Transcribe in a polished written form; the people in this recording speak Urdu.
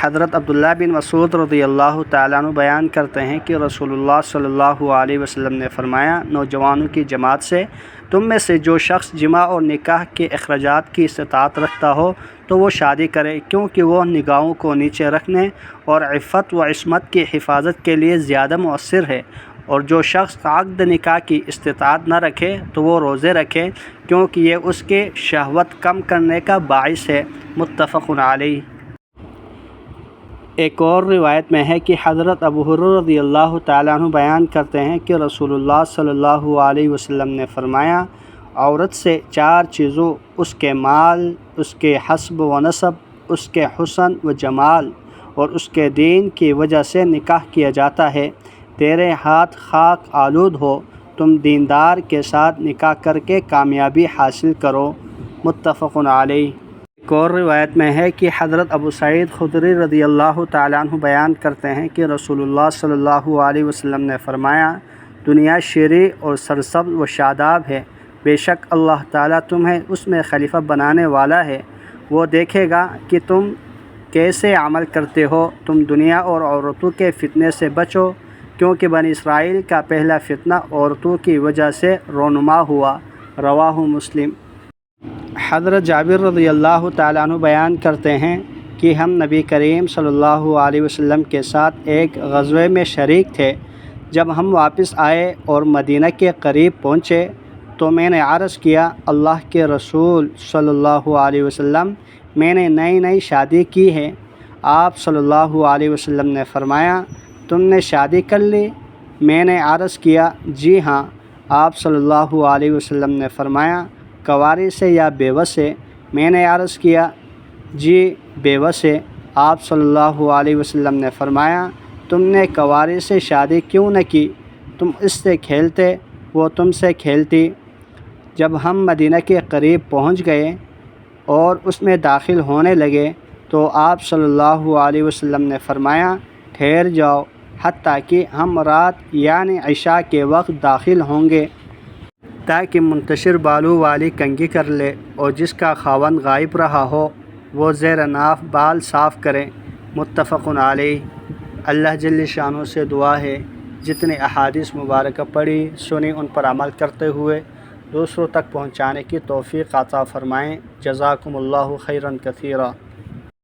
حضرت عبداللہ بن مسعود رضی اللہ تعالیٰ عنہ بیان کرتے ہیں کہ رسول اللہ صلی اللہ علیہ وسلم نے فرمایا، نوجوانوں کی جماعت سے تم میں سے جو شخص جماع اور نکاح کے اخراجات کی استطاعت رکھتا ہو تو وہ شادی کرے، کیونکہ وہ نگاہوں کو نیچے رکھنے اور عفت و عصمت کی حفاظت کے لیے زیادہ مؤثر ہے، اور جو شخص عقد نکاح کی استطاعت نہ رکھے تو وہ روزے رکھے، کیونکہ یہ اس کے شہوت کم کرنے کا باعث ہے۔ متفق علیہ۔ ایک اور روایت میں ہے کہ حضرت ابو ہریرہ رضی اللہ تعالیٰ عنہ بیان کرتے ہیں کہ رسول اللہ صلی اللہ علیہ وسلم نے فرمایا، عورت سے 4 چیزوں، اس کے مال، اس کے حسب و نسب، اس کے حسن و جمال اور اس کے دین کی وجہ سے نکاح کیا جاتا ہے۔ تیرے ہاتھ خاک آلود ہو، تم دیندار کے ساتھ نکاح کر کے کامیابی حاصل کرو۔ متفق علیہ۔ ایک اور روایت میں ہے کہ حضرت ابو سعید خدری رضی اللہ تعالیٰ عنہ بیان کرتے ہیں کہ رسول اللہ صلی اللہ علیہ وسلم نے فرمایا، دنیا شیریں اور سرسبز و شاداب ہے، بے شک اللہ تعالیٰ تمہیں اس میں خلیفہ بنانے والا ہے، وہ دیکھے گا کہ تم کیسے عمل کرتے ہو، تم دنیا اور عورتوں کے فتنے سے بچو، کیونکہ بنی اسرائیل کا پہلا فتنہ عورتوں کی وجہ سے رونما ہوا۔ رواہ مسلم۔ حضرت جابر رضی اللہ تعالیٰ عنہ بیان کرتے ہیں کہ ہم نبی کریم صلی اللہ علیہ وسلم کے ساتھ ایک غزوے میں شریک تھے۔ جب ہم واپس آئے اور مدینہ کے قریب پہنچے تو میں نے عرض کیا، اللہ کے رسول صلی اللہ علیہ وسلم، میں نے نئی شادی کی ہے۔ آپ صلی اللہ علیہ وسلم نے فرمایا، تم نے شادی کر لی؟ میں نے عرض کیا، جی ہاں۔ آپ صلی اللہ علیہ وسلم نے فرمایا، کنواری سے یا بیوہ سے؟ میں نے عرض کیا، جی بیوہ سے۔ آپ صلی اللہ علیہ وسلم نے فرمایا، تم نے کنواری سے شادی کیوں نہ کی؟ تم اس سے کھیلتے، وہ تم سے کھیلتی۔ جب ہم مدینہ کے قریب پہنچ گئے اور اس میں داخل ہونے لگے تو آپ صلی اللہ علیہ وسلم نے فرمایا، ٹھہر جاؤ حتیٰ کہ ہم رات یعنی عشاء کے وقت داخل ہوں گے، تاکہ منتشر بالوں والی کنگھی کر لے، اور جس کا خاوند غائب رہا ہو وہ زیر ناف بال صاف کرے۔ متفق علیہ۔ اللہ جل شانہ سے دعا ہے جتنے احادیث مبارکہ پڑھی سنی ان پر عمل کرتے ہوئے دوسروں تک پہنچانے کی توفیق عطا فرمائیں۔ جزاکم اللہ خیرا کثیرا۔